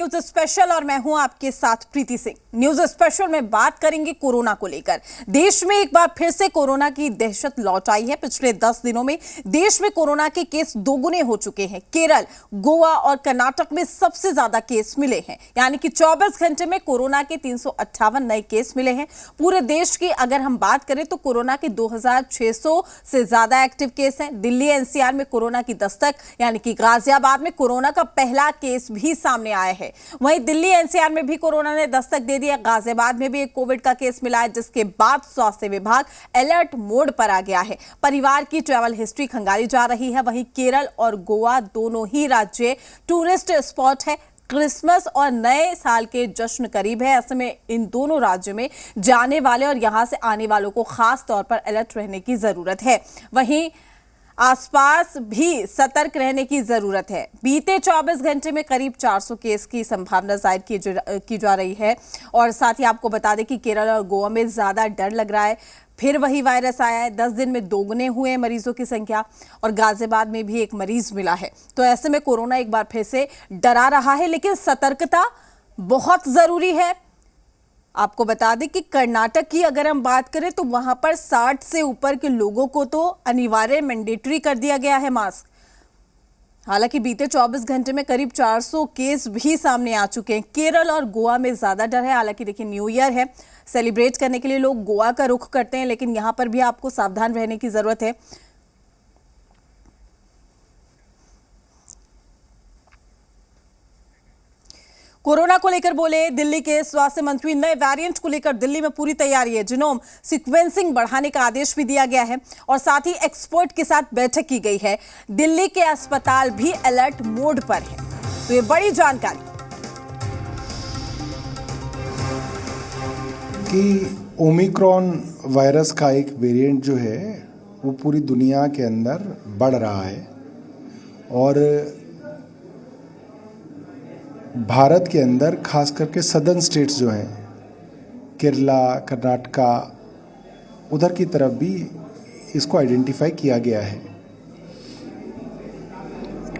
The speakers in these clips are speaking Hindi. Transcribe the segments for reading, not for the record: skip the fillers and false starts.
न्यूज स्पेशल और मैं हूं आपके साथ प्रीति सिंह। न्यूज स्पेशल में बात करेंगे कोरोना को लेकर। देश में एक बार फिर से कोरोना की दहशत लौट आई है। पिछले 10 दिनों में देश में कोरोना के केस दोगुने हो चुके हैं। केरल, गोवा और कर्नाटक में सबसे ज्यादा केस मिले हैं, यानी कि 24 घंटे में कोरोना के 358 नए केस मिले हैं। पूरे देश की अगर हम बात करें तो कोरोना के 2600 से ज्यादा एक्टिव केस हैं। दिल्ली एनसीआर में कोरोना की दस्तक, यानी कि गाजियाबाद में कोरोना का पहला केस भी सामने आया है। वहीं दिल्ली एनसीआर में भी कोरोना ने दस्तक दे दिया। गाजियाबाद में भी एक कोविड का केस मिला है, जिसके बाद स्वास्थ्य विभाग अलर्ट मोड पर आ गया है। परिवार की ट्रैवल हिस्ट्री खंगाली जा रही है। वहीं केरल और गोवा दोनों ही राज्य टूरिस्ट स्पॉट है। क्रिसमस और नए साल के जश्न करीब है। ऐसे में इन दोनों राज्यों में जाने वाले और यहां से आने वालों को खास तौर पर अलर्ट रहने की जरूरत है। वहीं आसपास भी सतर्क रहने की जरूरत है। बीते 24 घंटे में करीब 400 केस की संभावना जाहिर की जा रही है। और साथ ही आपको बता दें कि केरल और गोवा में ज्यादा डर लग रहा है। फिर वही वायरस आया है। 10 दिन में दोगुने हुए मरीजों की संख्या और गाजियाबाद में भी एक मरीज मिला है। तो ऐसे में कोरोना एक बार फिर से डरा रहा है, लेकिन सतर्कता बहुत जरूरी है। आपको बता दें कि कर्नाटक की अगर हम बात करें तो वहां पर 60 से ऊपर के लोगों को तो अनिवार्य मैंडेटरी कर दिया गया है मास्क। हालांकि बीते 24 घंटे में करीब 400 केस भी सामने आ चुके हैं। केरल और गोवा में ज्यादा डर है। हालांकि देखिए, न्यू ईयर है, सेलिब्रेट करने के लिए लोग गोवा का रुख करते हैं, लेकिन यहां पर भी आपको सावधान रहने की जरूरत है। कोरोना को लेकर बोले दिल्ली के स्वास्थ्य मंत्री। नए वेरिएंट को लेकर दिल्ली में पूरी तैयारी है। जीनोम सीक्वेंसिंग बढ़ाने का आदेश भी दिया गया है और साथ ही एक्सपर्ट के साथ बैठक की गई है। दिल्ली के अस्पताल भी अलर्ट मोड पर है। तो ये बड़ी जानकारी कि ओमिक्रॉन वायरस का एक वेरिएंट जो है वो पूरी दुनिया के अंदर बढ़ रहा है और भारत के अंदर खास करके सदर्न स्टेट्स जो हैं, केरला, कर्नाटका, उधर की तरफ भी इसको आइडेंटिफाई किया गया है।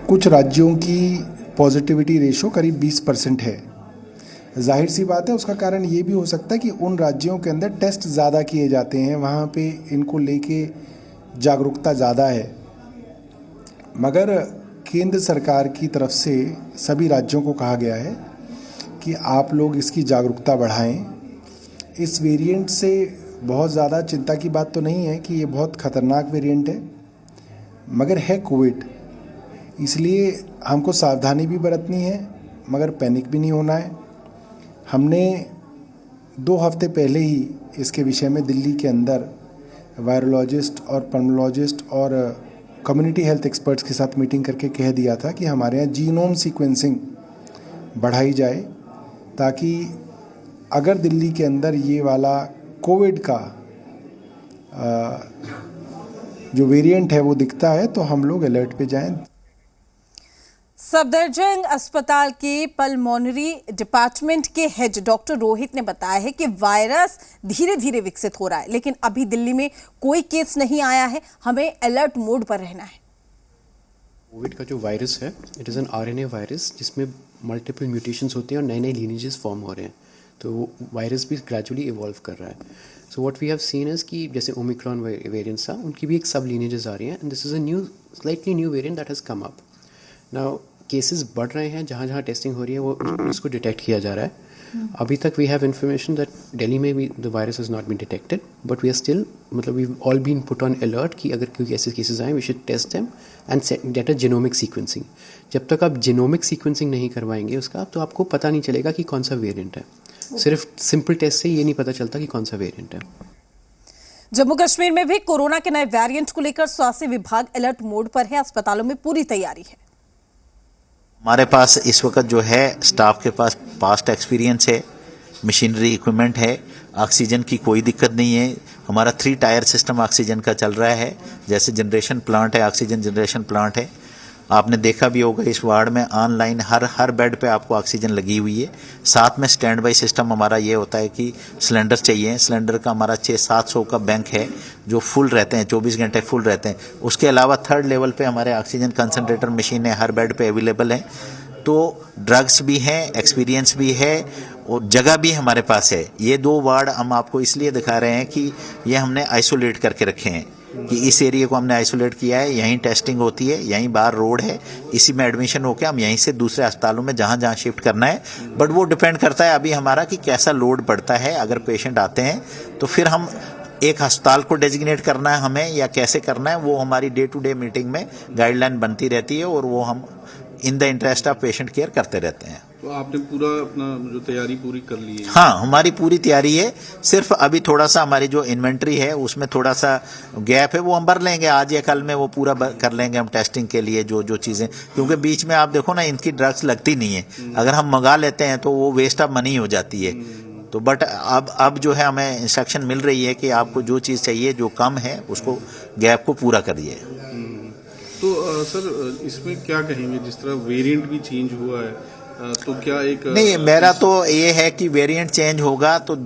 कुछ राज्यों की पॉजिटिविटी रेशो करीब 20% है। जाहिर सी बात है, उसका कारण ये भी हो सकता है कि उन राज्यों के अंदर टेस्ट ज़्यादा किए जाते हैं, वहाँ पे इनको लेके जागरूकता ज़्यादा है। मगर केंद्र सरकार की तरफ से सभी राज्यों को कहा गया है कि आप लोग इसकी जागरूकता बढ़ाएं। इस वेरिएंट से बहुत ज़्यादा चिंता की बात तो नहीं है कि ये बहुत ख़तरनाक वेरिएंट है, मगर है कोविड, इसलिए हमको सावधानी भी बरतनी है, मगर पैनिक भी नहीं होना है। हमने 2 हफ्ते पहले ही इसके विषय में दिल्ली के अंदर वायरोलॉजिस्ट और पल्मोलॉजिस्ट और कम्युनिटी हेल्थ एक्सपर्ट्स के साथ मीटिंग करके कह दिया था कि हमारे यहाँ जीनोम सीक्वेंसिंग बढ़ाई जाए, ताकि अगर दिल्ली के अंदर ये वाला कोविड का जो वेरिएंट है वो दिखता है तो हम लोग अलर्ट पे जाएं। सफदरजंग अस्पताल के पल्मोनरी डिपार्टमेंट के हेड डॉक्टर रोहित ने बताया है कि वायरस धीरे धीरे विकसित हो रहा है, लेकिन अभी दिल्ली में कोई केस नहीं आया है। हमें अलर्ट मोड पर रहना है। कोविड का जो वायरस है, it is an RNA virus जिसमें मल्टीपल म्यूटेशंस होते हैं और नए नए लीनेजेस फॉर्म हो रहे हैं। तो वायरस भी ग्रेजुअली इवॉल्व कर रहा है। So what we have seen is कि जैसे ओमिक्रॉन वेरिएंट्स था, उनकी भी एक सब लीनेजेस आ रही हैं and this is a new slightly new variant that has come up now. Cases बढ़ रहे हैं, जहाँ जहाँ टेस्टिंग हो रही है वो इसको डिटेक्ट किया जा रहा है। अभी तक we have information that Delhi में भी the virus is not been detected, but we are still मतलब we all been put on alert कि अगर कोई ऐसे केसेस आए we should test them and get a genomic sequencing. जब तक आप जीनोमिक सीक्वेंसिंग नहीं करवाएंगे उसका, तो आपको पता नहीं चलेगा कि कौन सा वेरिएंट है। सिर्फ सिंपल टेस्ट से ये नहीं पता चलता कि कौन सा वेरिएंट है। जम्मू कश्मीर में भी कोरोना के नए वेरिएंट को लेकर स्वास्थ्य विभाग अलर्ट मोड पर है। अस्पतालों में पूरी तैयारी है। हमारे पास इस वक्त जो है स्टाफ के पास पास्ट एक्सपीरियंस है, मशीनरी इक्विपमेंट है, ऑक्सीजन की कोई दिक्कत नहीं है। हमारा 3 टायर सिस्टम ऑक्सीजन का चल रहा है, जैसे जनरेशन प्लांट है, ऑक्सीजन जनरेशन प्लांट है। आपने देखा भी होगा इस वार्ड में ऑनलाइन हर बेड पे आपको ऑक्सीजन लगी हुई है। साथ में स्टैंड बाई सिस्टम हमारा ये होता है कि सिलेंडर चाहिए। सिलेंडर का हमारा 600-700 का बैंक है जो फुल रहते हैं, 24 घंटे फुल रहते हैं। उसके अलावा 3rd लेवल पे हमारे ऑक्सीजन कंसनट्रेटर मशीनें हर बेड पे अवेलेबल हैं। तो ड्रग्स भी हैं, एक्सपीरियंस भी है और जगह भी हमारे पास है। ये 2 वार्ड हम आपको इसलिए दिखा रहे हैं कि ये हमने आइसोलेट करके रखे हैं कि इस एरिया को हमने आइसोलेट किया है, यहीं टेस्टिंग होती है, यहीं बाहर रोड है, इसी में एडमिशन होकर हम यहीं से दूसरे अस्पतालों में जहाँ जहाँ शिफ्ट करना है। बट वो डिपेंड करता है अभी हमारा कि कैसा लोड पड़ता है। अगर पेशेंट आते हैं तो फिर हम एक अस्पताल को डेजिग्नेट करना है हमें या कैसे करना है, वो हमारी डे टू डे मीटिंग में गाइडलाइन बनती रहती है और वो हम in the interest of patient care करते रहते हैं। तो आपने पूरा अपना जो तैयारी पूरी कर ली है? हाँ, हमारी पूरी तैयारी है। सिर्फ अभी थोड़ा सा हमारी जो इन्वेंट्री है उसमें थोड़ा सा गैप है, वो हम भर लेंगे आज या कल में, वो पूरा कर लेंगे हम टेस्टिंग के लिए जो चीज़ें, क्योंकि बीच में आप देखो ना इनकी ड्रग्स लगती नहीं है। अगर हम मंगा लेते हैं तो वो वेस्ट ऑफ मनी हो जाती है। तो बट अब जो है हमें इंस्ट्रक्शन मिल रही है कि आपको जो चीज़ चाहिए जो कम है उसको गैप को पूरा करिए। तो सर इसमें क्या कहेंगे, जिस तरह वेरिएंट भी चेंज हुआ है तो क्या एक नहीं, मेरा तो ये है कि वेरिएंट चेंज होगा तो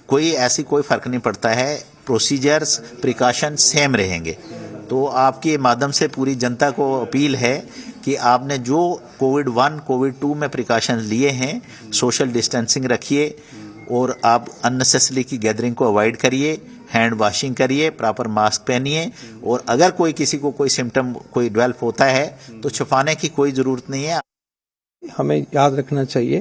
कोई फर्क नहीं पड़ता है, प्रोसीजर्स प्रिकॉशन सेम रहेंगे। तो आपके माध्यम से पूरी जनता को अपील है कि आपने जो कोविड-1 कोविड-2 में प्रिकॉशन लिए हैं, सोशल डिस्टेंसिंग रखिए और आप अननेसेसरी की गैदरिंग को अवॉइड करिए, हैंड वॉशिंग करिए, प्रॉपर मास्क पहनिए और अगर किसी को कोई सिम्टम डेवलप होता है तो छुपाने की कोई ज़रूरत नहीं है। हमें याद रखना चाहिए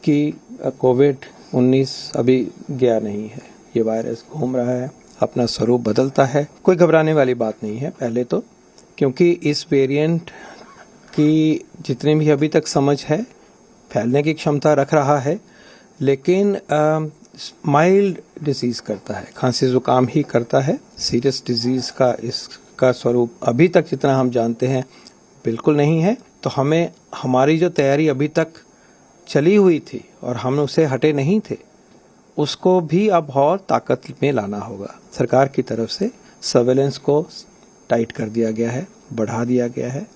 कि कोविड-19 अभी गया नहीं है, ये वायरस घूम रहा है, अपना स्वरूप बदलता है, कोई घबराने वाली बात नहीं है पहले तो, क्योंकि इस वेरिएंट की जितनी भी अभी तक समझ है फैलने की क्षमता रख रहा है, लेकिन माइल्ड डिजीज़ करता है, खांसी जुकाम ही करता है, सीरियस डिजीज़ का इसका स्वरूप अभी तक जितना हम जानते हैं बिल्कुल नहीं है। तो हमें हमारी जो तैयारी अभी तक चली हुई थी और हम उससे हटे नहीं थे, उसको भी अब और ताकत में लाना होगा। सरकार की तरफ से सर्वेलेंस को टाइट कर दिया गया है, बढ़ा दिया गया है,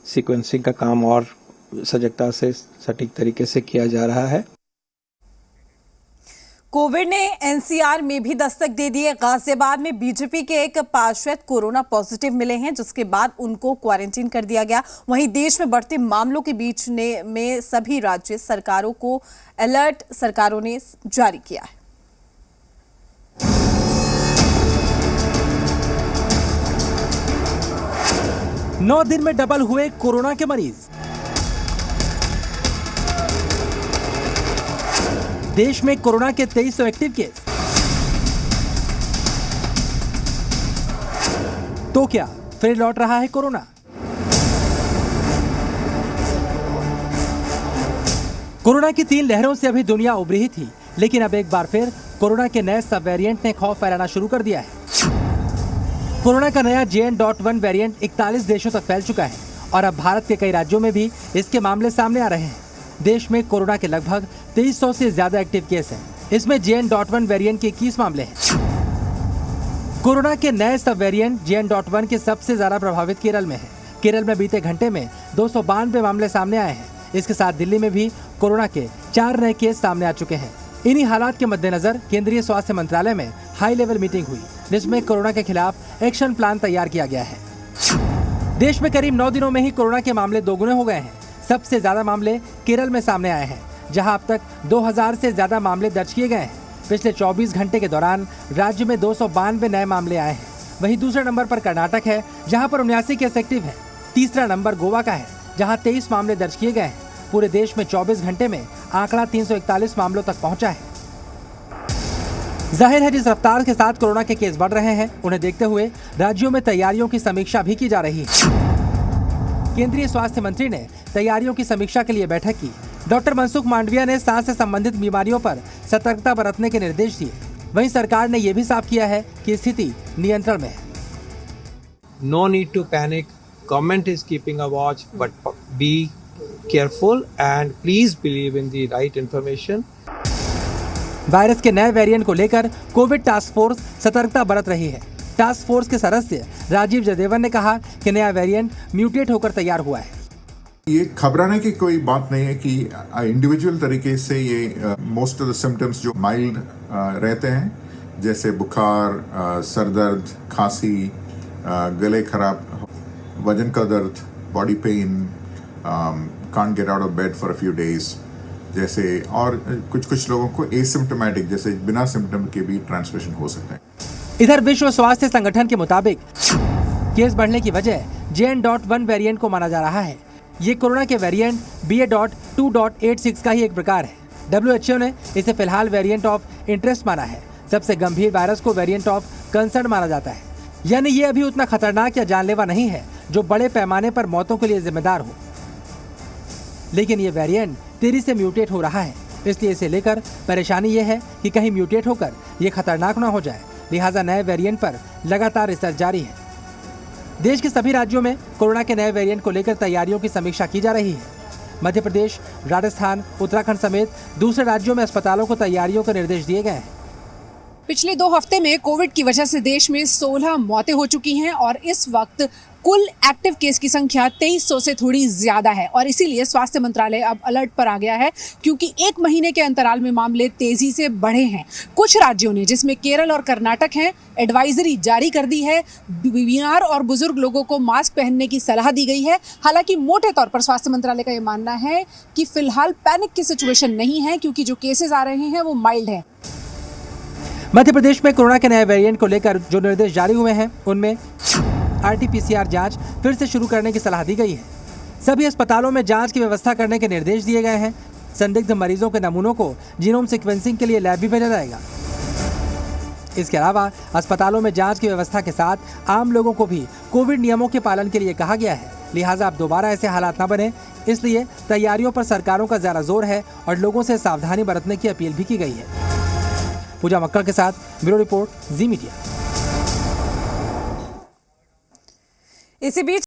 सीक्वेंसिंग का काम और सजगता से सटीक तरीके से किया जा रहा है। कोविड ने एनसीआर में भी दस्तक दे दी है। गाजियाबाद में बीजेपी के एक पार्षद कोरोना पॉजिटिव मिले हैं, जिसके बाद उनको क्वारंटीन कर दिया गया। वहीं देश में बढ़ते मामलों के बीच में सभी राज्य सरकारों को अलर्ट सरकारों ने जारी किया है। 9 दिन में डबल हुए कोरोना के मरीज। देश में कोरोना के 2300 एक्टिव केस। तो क्या फिर लौट रहा है कोरोना? कोरोना की 3 लहरों से अभी दुनिया उभरी ही थी, लेकिन अब एक बार फिर कोरोना के नए सब वेरिएंट ने खौफ फैलाना शुरू कर दिया है। कोरोना का नया JN.1 वेरिएंट 41 देशों तक फैल चुका है और अब भारत के कई राज्यों में भी इसके मामले सामने आ रहे हैं। देश में कोरोना के लगभग 2300 से ज्यादा एक्टिव केस हैं। इसमें JN.1 वेरिएंट के 21 मामले हैं। कोरोना के नए सब वेरिएंट JN.1 के सबसे ज्यादा प्रभावित केरल में है। केरल में बीते घंटे में 292 मामले सामने आए हैं। इसके साथ दिल्ली में भी कोरोना के 4 नए केस सामने आ चुके हैं। इन्हीं हालात के मद्देनजर केंद्रीय स्वास्थ्य मंत्रालय में हाई लेवल मीटिंग हुई, जिसमें कोरोना के खिलाफ एक्शन प्लान तैयार किया गया है। देश में करीब 9 दिनों में ही कोरोना के मामले दोगुने हो गए हैं। सबसे ज्यादा मामले केरल में सामने आए हैं, जहां अब तक 2000 से ज्यादा मामले दर्ज किए गए हैं। पिछले 24 घंटे के दौरान राज्य में 292 नए मामले आए हैं। वहीं दूसरे नंबर पर कर्नाटक है, जहां पर 79 केस एक्टिव हैं। तीसरा नंबर गोवा का है, जहां 23 मामले दर्ज किए गए हैं। पूरे देश में 24 घंटे में आंकड़ा 341 मामलों तक पहुंचा है। जाहिर है, जिस रफ्तार के साथ कोरोना के केस बढ़ रहे हैं, उन्हें देखते हुए राज्यों में तैयारियों की समीक्षा भी की जा रही है। केंद्रीय स्वास्थ्य मंत्री ने तैयारियों की समीक्षा के लिए बैठक की। डॉक्टर मनसुख मांडविया ने सांस से संबंधित बीमारियों पर सतर्कता बरतने के निर्देश दिए। वहीं सरकार ने यह भी साफ किया है कि स्थिति नियंत्रण में है। No need to panic. Government is keeping a watch, but be careful and please believe in the right information. Virus के नए वेरिएंट को लेकर कोविड टास्क फोर्स सतर्कता बरत रही है। टास्क फोर्स के सदस्य राजीव जयदेवन ने कहा कि नया वेरिएंट म्यूटेट होकर तैयार हुआ है। ये घबराने की कोई बात नहीं है कि इंडिविजुअल तरीके से ये मोस्ट ऑफ द सिम्टम्स जो माइल्ड रहते हैं, जैसे बुखार, सर दर्द, खांसी, गले खराब, वजन का दर्द, body pain, can't get out of bed for a few days, जैसे और कुछ लोगों को एसिम्प्टोमेटिक जैसे बिना सिम्टम के भी ट्रांसमिशन हो सकता है। इधर विश्व स्वास्थ्य संगठन के मुताबिक केस बढ़ने की वजह JN.1 वेरिएंट को माना जा रहा है। ये कोरोना के वेरिएंट BA.2.86 का ही एक प्रकार है। WHO ने इसे फिलहाल वेरिएंट ऑफ इंटरेस्ट माना है। सबसे गंभीर वायरस को वेरिएंट ऑफ कंसर्न माना जाता है, यानी ये अभी उतना खतरनाक या जानलेवा नहीं है जो बड़े पैमाने पर मौतों के लिए जिम्मेदार हो। लेकिन ये वेरिएंट तेजी से म्यूटेट हो रहा है, इसलिए इसे लेकर परेशानी ये है कि कहीं म्यूटेट होकर ये खतरनाक ना हो जाए। लिहाजा नए वेरिएंट पर लगातार रिसर्च जारी है। देश के सभी राज्यों में कोरोना के नए वेरिएंट को लेकर तैयारियों की समीक्षा की जा रही है। मध्य प्रदेश, राजस्थान, उत्तराखंड समेत दूसरे राज्यों में अस्पतालों को तैयारियों के निर्देश दिए गए हैं। पिछले 2 हफ्ते में कोविड की वजह से देश में 16 मौतें हो चुकी हैं और इस वक्त कुल एक्टिव केस की संख्या 2300 से थोड़ी ज्यादा है और इसीलिए स्वास्थ्य मंत्रालय अब अलर्ट पर आ गया है, क्योंकि 1 महीने के अंतराल में मामले तेजी से बढ़े हैं। कुछ राज्यों ने, जिसमें केरल और कर्नाटक हैं, एडवाइजरी जारी कर दी है। बीमार और बुजुर्ग लोगों को मास्क पहनने की सलाह दी गई है। हालांकि मोटे तौर पर स्वास्थ्य मंत्रालय का ये मानना है कि फिलहाल पैनिक की सिचुएशन नहीं है, क्योंकि जो केसेस आ रहे हैं वो माइल्ड है। मध्य प्रदेश में कोरोना के नए वेरिएंट को लेकर जो निर्देश जारी हुए हैं उनमें RT-PCR जांच फिर से शुरू करने की सलाह दी गई है। सभी अस्पतालों में जांच की व्यवस्था करने के निर्देश दिए गए हैं। संदिग्ध मरीजों के नमूनों को जीनोम सीक्वेंसिंग के लिए लैब भी भेजा जाएगा। इसके अलावा अस्पतालों में जांच की व्यवस्था के साथ आम लोगों को भी कोविड नियमों के पालन के लिए कहा गया है। लिहाजा अब दोबारा ऐसे हालात न बने, इसलिए तैयारियों पर सरकारों का ज्यादा जोर है और लोगों से सावधानी बरतने की अपील भी की गई है। पूजा मक्कड़ के साथ ब्यूरो रिपोर्ट, जी मीडिया। इसी बीच